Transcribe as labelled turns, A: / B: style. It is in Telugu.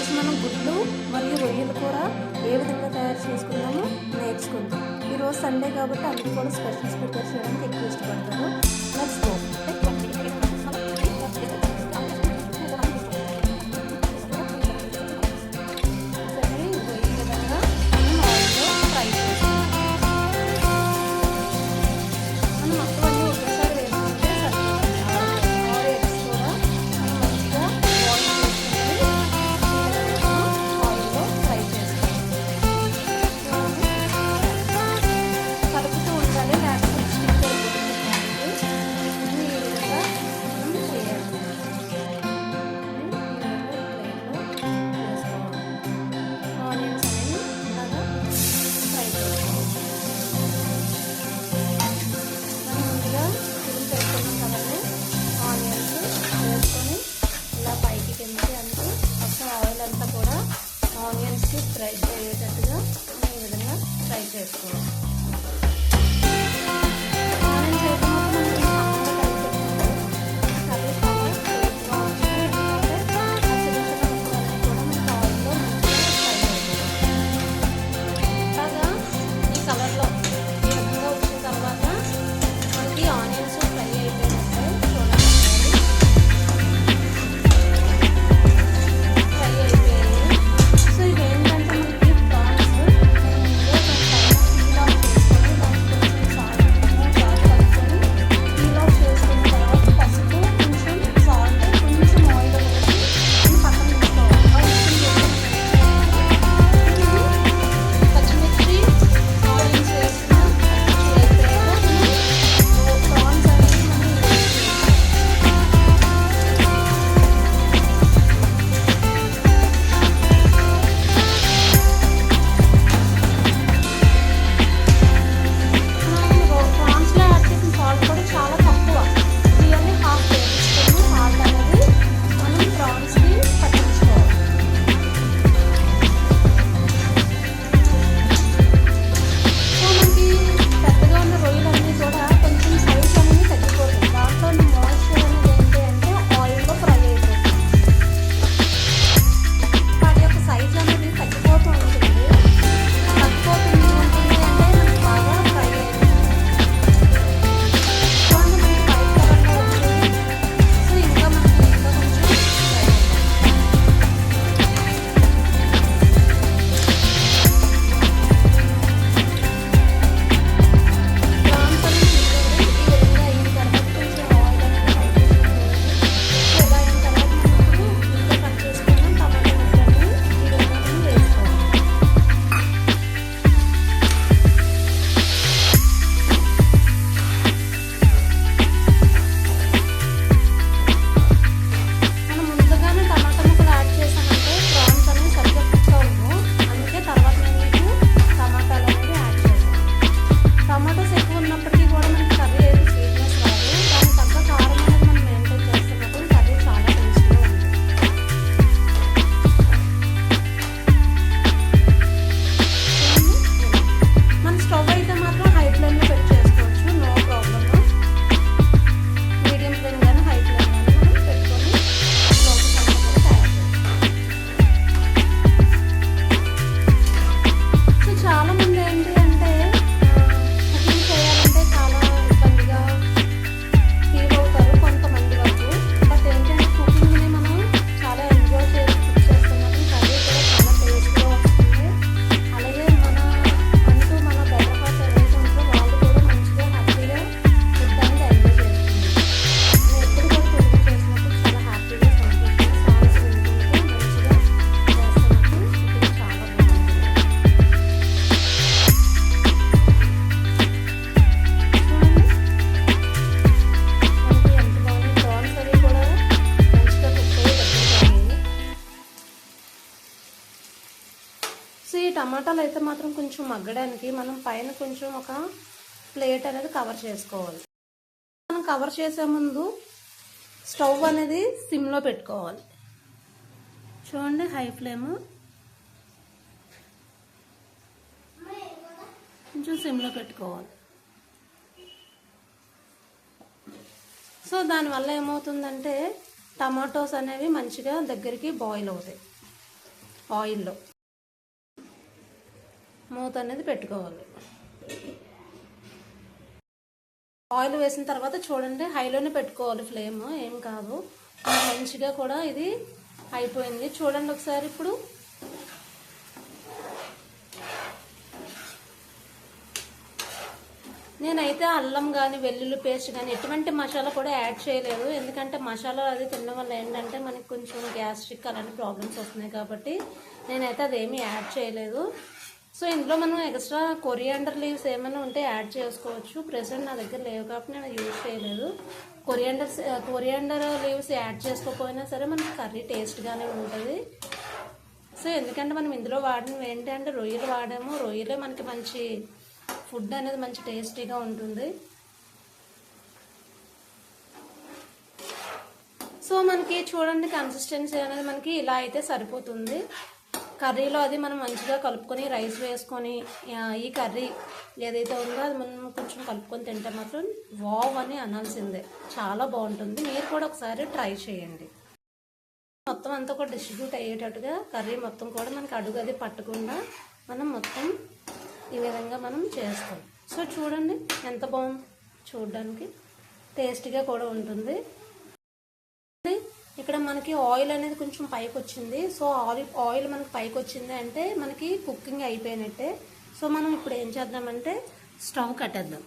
A: ఈరోజు మనం గుడ్లు మరియు రొయ్యలు కూర ఏ విధంగా తయారు చేసుకుందామో నేర్చుకుందాం. ఈరోజు సండే కాబట్టి అన్ని కూడా స్పెషల్స్ ప్రిపేర్ చేయడానికి ఎక్కువ ఇష్టపడతాను. Let's go. ఆనియన్స్కి ఫ్రై అయ్యేటట్టుగా ఈ విధంగా ఫ్రై చేసుకోవాలి. ఆనియన్స్ అయితే ఈ కలర్లో ఈ విధంగా వచ్చిన తర్వాత మనకి ఆనియన్స్ ఫ్రై అయిపోయినట్టే చూడండి. ఫ్రై అయిపోయాయి. సో ఇదేంటంటే మనకి ప్రాన్స్ పీల్ ఆఫ్ చేసుకొని దానికి కొంచెం సాల్ట్ కలుపుకొని పీల్ ఆఫ్ చేసుకున్న తర్వాత పసుపు కొంచెం సాల్ట్ కొంచెం ఆయిల్ వేసి పక్కన పెట్టుకోవాలి. పచ్చిమిర్చి ఆనియన్స్ వేసిన ప్రాన్స్ అనేది ప్రాన్స్లో యాడ్ చేసిన సాల్ట్ కూడా చాలా తక్కువ. Really half table spoon salt అనేది మనం ప్రాన్స్కి పట్టించుకోవాలి. సో మనకి పెద్దగా ఉన్న రొయ్యలన్నీ కూడా కొంచెం సైజ్ అనేది తగ్గిపోతుంది. దాంట్లో మాయిశ్చర్ అనేది ఏంటి అంటే ఆయిల్లో ఫ్రై అయిపోతుంది. వాటి యొక్క సైజ్ అనేది తగ్గిపోతూ ఉంటుంది అంటే మనకి బాగా ఫ్రై అయిపోతుంది. చూడండి మనకి వైట్ కలర్లో వచ్చింది. సో ఇంకా కొంచెం ఫ్రై అవ్వాలి. ప్రాన్స్ అనేది ఈ విధంగా అయిన తర్వాత కొంచెం ఆయిల్ అనేది బయటకు సో ఇలా అయిన తర్వాత మనం ఇప్పుడు ఇంకా కట్ చేసుకున్న టమాటా ముక్కలని ఈ విధంగా మనం వేసుకోవాలి. మనం ముందుగానే టమాటా ముక్కలు యాడ్ చేసామంటే ప్రాన్స్ అనేవి సరిగ్గా కుక్ అవ్వవు. అందుకే తర్వాత నేను మీకు టమాటాలు అనేది యాడ్ చేశాను. టమాటోస్ ఎక్కువ ఉన్నప్పటికీ కూడా మనకి కర్రీ ఏది స్వీట్నెస్ రాదు. దానికి తగ్గ కారం అనేది మనం మెయింటైన్ చేస్తున్నప్పుడు కర్రీ చాలా టేస్టీగా ఉంటుంది. మన స్టవ్ అయితే మాత్రం హై ఫ్లేమ్లో పెట్టి చేసుకోవచ్చు, నో ప్రాబ్లమ్. మీడియం ఫ్లేమ్ కానీ హై ఫ్లేమ్ కానీ మనం పెట్టుకొని ప్రాసెస్ అంతా కూడా తయారు చేసుకోవచ్చు. సో చాలామంది ఏంటి అంటే కుకింగ్ చేయాలంటే చాలా ఇబ్బందిగా ఫీల్ అవుతారు కొంతమంది వరకు. బట్ ఏంటంటే కుకింగ్ని మనం చాలా ఎంజాయ్ చేసి కుక్ చేస్తున్నప్పుడు కర్రీ కూడా చాలా టేస్ట్గా వస్తుంది. అలాగే మన బెటర్ హాఫ్ ఎవరైతే ఉంటారో వాళ్ళు కూడా మంచిగా హ్యాపీగా ఫుడ్ అనేది ఎంజాయ్ చేస్తుంది. నేను ఎప్పుడు కూడా కుకింగ్ చేసినప్పుడు చాలా హ్యాపీగా సంతోషంగా సాంగ్స్ వింటుంటే మంచిగా చేస్తున్నప్పుడు కుకింగ్ చాలా బాగుంటుంది. చూడండి మనకి ఎంత బాగుంది. ప్రాన్స్ అవి కూడా మంచిగా కుక్ అయ్యి దగ్గరికి అయ్యాయి. సో ఈ టమాటాలు అయితే మాత్రం కొంచెం మగ్గడానికి మనం పైన కొంచెం ఒక ప్లేట్ అనేది కవర్ చేసుకోవాలి. మనం కవర్ చేసే ముందు స్టవ్ అనేది సిమ్లో పెట్టుకోవాలి. చూడండి హై ఫ్లేమ్ కొంచెం సిమ్లో పెట్టుకోవాలి. సో దానివల్ల ఏమవుతుందంటే టమాటోస్ అనేవి మంచిగా దగ్గరికి బాయిల్ అవుతాయి. ఆయిల్లో మూత అనేది పెట్టుకోవాలి. ఆయిల్ వేసిన తర్వాత చూడండి హైలోనే పెట్టుకోవాలి ఫ్లేమ్, ఏం కాదు. మంచిగా కూడా ఇది అయిపోయింది చూడండి ఒకసారి. ఇప్పుడు నేనైతే అల్లం కానీ వెల్లుల్లి పేస్ట్ కానీ ఎటువంటి మసాలా కూడా యాడ్ చేయలేదు. ఎందుకంటే మసాలా అది తినడం వల్ల ఏంటంటే మనకి కొంచెం గ్యాస్ట్రిక్ అలాంటి ప్రాబ్లమ్స్ వస్తున్నాయి కాబట్టి నేనైతే అదేమీ యాడ్ చేయలేదు. సో ఇందులో మనం ఎక్స్ట్రా కొరియాండర్ లీవ్స్ ఏమైనా ఉంటే యాడ్ చేసుకోవచ్చు. ప్రెసెంట్ నా దగ్గర లేవు కాబట్టి నేను యూజ్ చేయలేదు. కొరియాండర్ లీవ్స్ యాడ్ చేసుకోకపోయినా సరే మనకి కర్రీ టేస్ట్గానే ఉంటుంది. సో ఎందుకంటే మనం ఇందులో వాడినవి ఏంటంటే రొయ్యలు వాడాము. రొయ్యలే మనకి మంచి ఫుడ్ అనేది మంచి టేస్టీగా ఉంటుంది. సో మనకి చూడండి కన్సిస్టెన్సీ అనేది మనకి ఇలా అయితే సరిపోతుంది. కర్రీలో అది మనం మంచిగా కలుపుకొని రైస్ వేసుకొని ఈ కర్రీ ఏదైతే ఉందో అది మనం కొంచెం కలుపుకొని తింటే మాత్రం వావ్ అని అనాల్సిందే. చాలా బాగుంటుంది. మీరు కూడా ఒకసారి ట్రై చేయండి. మొత్తం అంతా కూడా డిస్ట్రిబ్యూట్ అయ్యేటట్టుగా కర్రీ మొత్తం కూడా మనకి అడుగు అది పట్టకుండా మనం మొత్తం ఈ విధంగా మనం చేస్తాం. సో చూడండి ఎంత బాగుంది, చూడడానికి టేస్టీగా కూడా ఉంటుంది. ఇక్కడ మనకి ఆయిల్ అనేది కొంచెం పైకి వచ్చింది. సో ఆయిల్ మనకి పైకి వచ్చింది అంటే మనకి కుకింగ్ అయిపోయినట్టే. సో మనం ఇప్పుడు ఏం చేద్దామంటే స్టవ్ కట్టేద్దాం.